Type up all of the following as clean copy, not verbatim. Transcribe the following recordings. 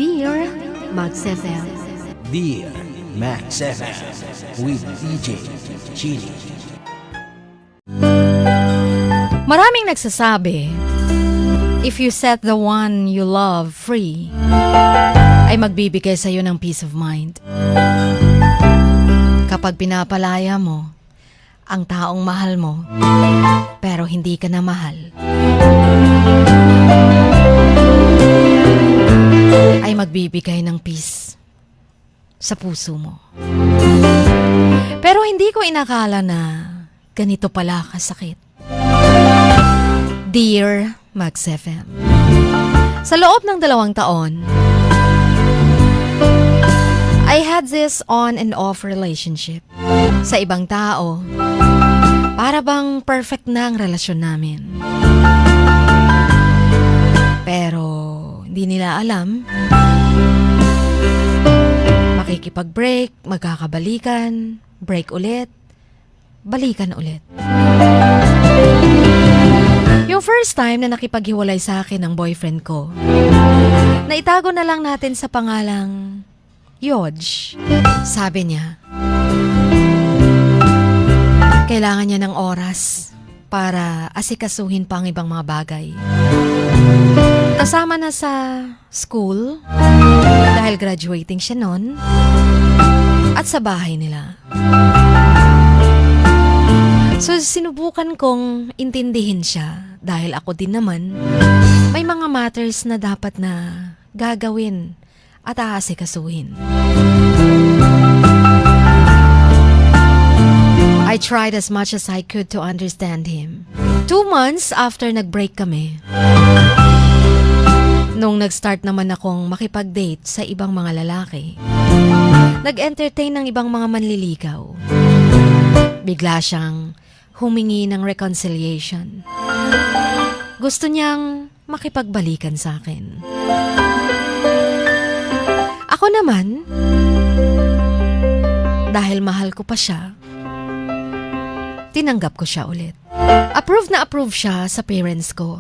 Dear Max FM. Dear Max FM with DJ Chili. Maraming nagsasabi, if you set the one you love free, ay magbibigay sa iyo ng peace of mind. Kapag pinapalaya mo ang taong mahal mo, pero hindi ka na mahal, ay magbibigay ng peace sa puso mo. Pero hindi ko inakala na ganito pala kasakit. Dear Max FM, sa loob ng 2 taon, I had this on and off relationship. Sa ibang tao, para bang perfect na ang relasyon namin. Pero hindi nila alam, makikipag-break, magkakabalikan, break ulit, balikan ulit. Yung first time na nakipaghiwalay sa akin ng boyfriend ko, naitago na lang natin sa pangalang Yodge. Sabi niya, kailangan niya ng oras para asikasuhin pa ang ibang mga bagay. Kasama na sa school, dahil graduating siya noon, at sa bahay nila. So sinubukan kong intindihin siya dahil ako din naman may mga matters na dapat na gagawin at aasikasuhin. I tried as much as I could to understand him. 2 months after nag-break kami, nung nag-start naman akong makipag-date sa ibang mga lalaki, nag-entertain ng ibang mga manliligaw, bigla siyang humingi ng reconciliation. Gusto niyang makipagbalikan sa akin. Ako naman, dahil mahal ko pa siya, tinanggap ko siya ulit. Approve na approve siya sa parents ko.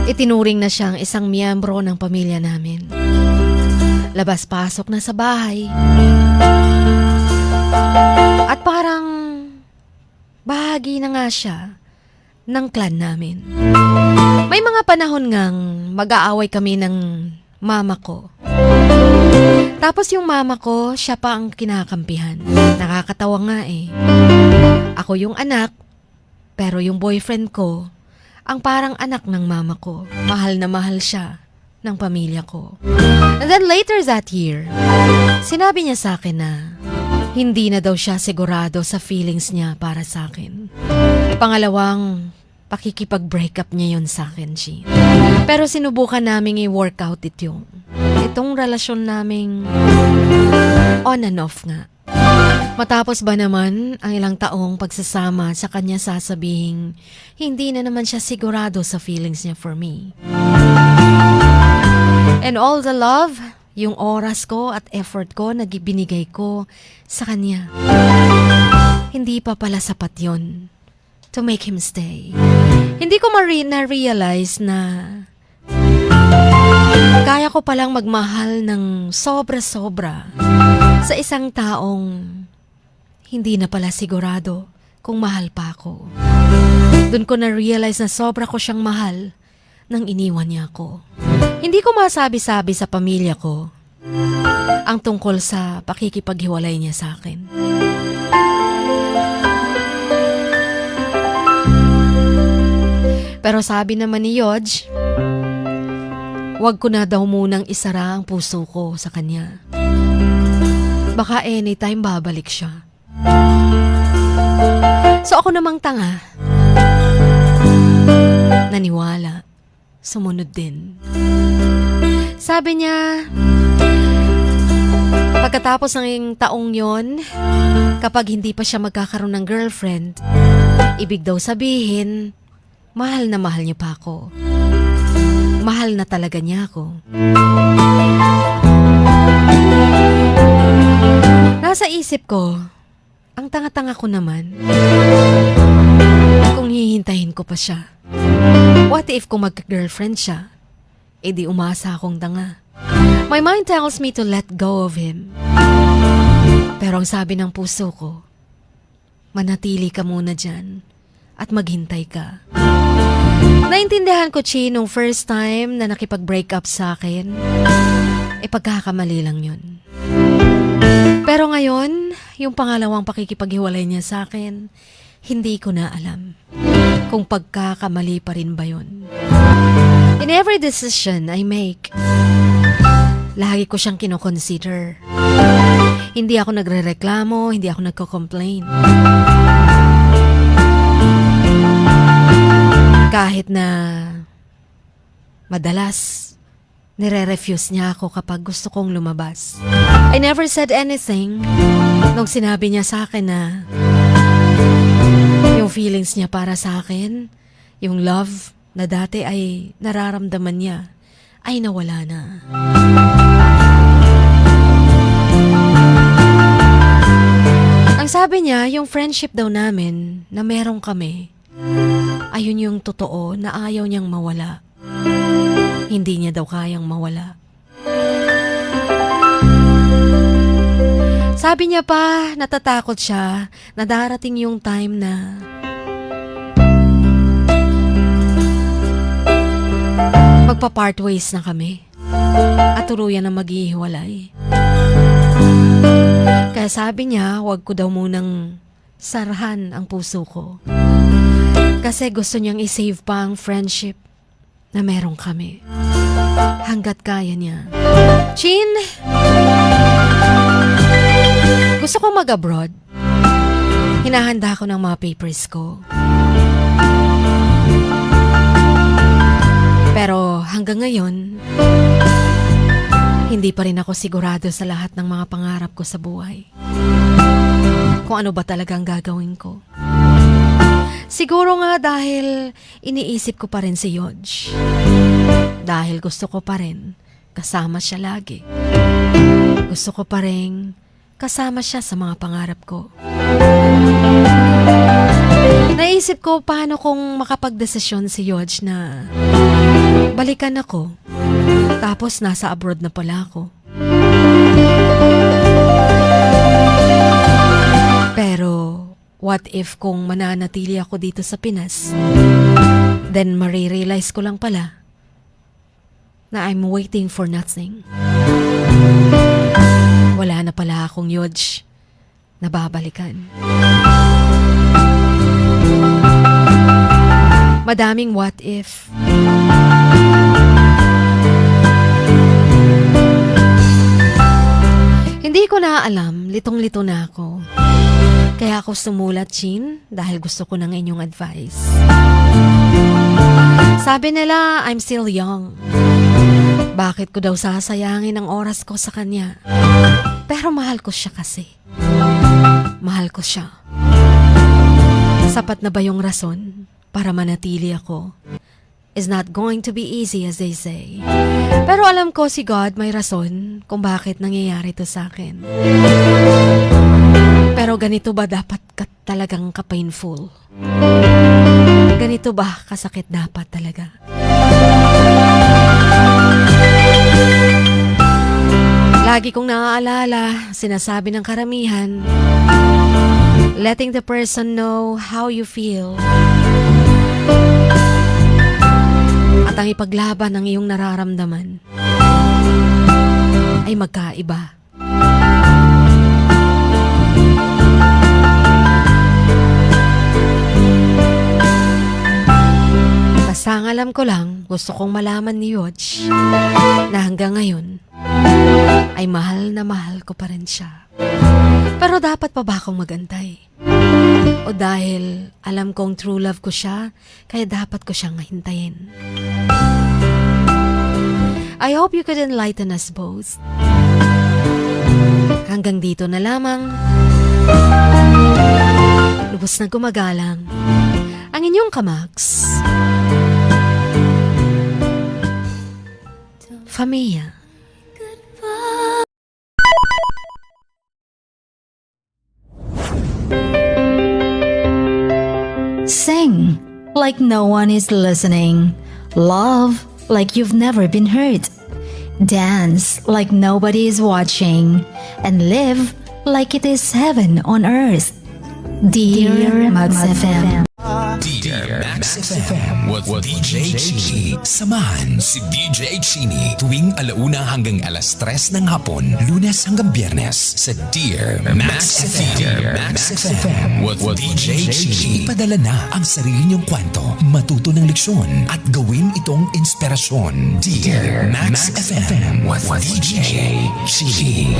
Itinuring na siyang isang miyembro ng pamilya namin. Labas-pasok na sa bahay. At parang bahagi na nga siya ng clan namin. May mga panahon ngang mag-aaway kami ng mama ko. Tapos yung mama ko, siya pa ang kinakampihan. Nakakatawa nga eh. Ako yung anak, pero yung boyfriend ko, ang parang anak ng mama ko. Mahal na mahal siya ng pamilya ko. And then later that year, sinabi niya sa akin na hindi na daw siya sigurado sa feelings niya para sa akin. Pangalawang, pakikipag-breakup niya yun sa akin, G. Pero sinubukan naming i-workout itong relasyon naming on and off nga. Matapos ba naman ang ilang taong pagsasama, sa kanya sasabihing hindi na naman siya sigurado sa feelings niya for me. And all the love, yung oras ko at effort ko na binigay ko sa kanya, hindi pa pala sapat yun to make him stay. Hindi ko na-realize na kaya ko palang magmahal ng sobra-sobra sa isang taong hindi na pala sigurado kung mahal pa ako. Doon ko na-realize na sobra ko siyang mahal nang iniwan niya ako. Hindi ko masabi-sabi sa pamilya ko ang tungkol sa pakikipaghiwalay niya sa akin. Pero sabi naman ni Yodge, wag ko na daw munang isara ang puso ko sa kanya. Baka anytime babalik siya. So ako namang tanga, naniwala, sumunod din. Sabi niya, pagkatapos ng taong yon, kapag hindi pa siya magkakaroon ng girlfriend, ibig daw sabihin, mahal na mahal niya pa ako. Mahal na talaga niya ako. Nasa isip ko, ang tanga-tanga ko naman. Kung hihintayin ko pa siya. What if kung mag-girlfriend siya? Eh di umasa akong tanga. My mind tells me to let go of him. Pero ang sabi ng puso ko, manatili ka muna dyan at maghintay ka. Naintindihan ko, Chi, nung first time na nakipag-break up sa akin, pagkakamali lang yun. Pero ngayon, yung pangalawang pakikipaghiwalay niya sa akin, hindi ko na alam kung pagkakamali pa rin ba yun. In every decision I make, lagi ko siyang kinoconsider. Hindi ako nagrereklamo, hindi ako nagko-complain. Kahit na madalas nire-refuse niya ako kapag gusto kong lumabas. I never said anything nung sinabi niya sa akin na yung feelings niya para sa akin, yung love na dati ay nararamdaman niya, ay nawala na. Ang sabi niya, yung friendship daw namin na meron kami, ayun yung totoo na ayaw niyang mawala. Hindi niya daw kayang mawala. Sabi niya pa, natatakot siya na darating yung time na magpa-part ways na kami at tuluyan na maghihiwalay. Kaya sabi niya, wag ko daw munang sarhan ang puso ko. Kasi gusto niyang isave pa ang friendship na meron kami. Hanggat kaya niya. Chin! Gusto kong mag-abroad. Hinahanda ko ng mga papers ko. Pero hanggang ngayon, hindi pa rin ako sigurado sa lahat ng mga pangarap ko sa buhay. Kung ano ba talagang gagawin ko. Siguro nga dahil iniisip ko pa rin si Yodge. Dahil gusto ko pa rin kasama siya lagi. Gusto ko pa rin kasama siya sa mga pangarap ko. Naisip ko paano kung makapagdesisyon si Yodge na balikan ako, tapos nasa abroad na pala ako. Pero what if kung mananatili ako dito sa Pinas, then marirealize ko lang pala na I'm waiting for nothing. Wala na pala akong Yodge na babalikan. Madaming what if. Hindi ko na alam, litong-lito na ako. Kaya ako sumulat, Chin, dahil gusto ko ng inyong advice. Sabi nila, I'm still young. Bakit ko daw sasayangin ang oras ko sa kanya? Pero mahal ko siya kasi. Mahal ko siya. Sapat na ba yung rason para manatili ako? Is not going to be easy as they say. Pero alam ko si God may rason kung bakit nangyayari to sa akin. Pero ganito ba dapat talagang ka-painful? Ganito ba kasakit dapat talaga? Lagi kong naaalala, sinasabi ng karamihan, letting the person know how you feel. At ang ipaglaban ng iyong nararamdaman ay magkaiba. Basta ang alam ko lang, gusto kong malaman ni Yodge na hanggang ngayon ay mahal na mahal ko pa rin siya. Pero dapat pa ba akong magantay? O dahil alam kong true love ko siya, kaya dapat ko siyang hintayin? I hope you could enlighten us both. Hanggang dito na lamang. Lubos na gumagalang ang inyong kamags, Famia. Sing like no one is listening. Love like you've never been hurt. Dance like nobody is watching, and live like it is heaven on earth. Dear Max FM. Dear Max FM with DJ Chini. Samahan si DJ Chini tuwing 1:00 hanggang 3:00 ng hapon, Lunes hanggang Biyernes sa Dear Max FM. Dear Max FM with DJ Chini. Ipadala na ang sarili niyong kwento, matuto ng leksyon at gawin itong inspirasyon. Dear Max FM with DJ Chini.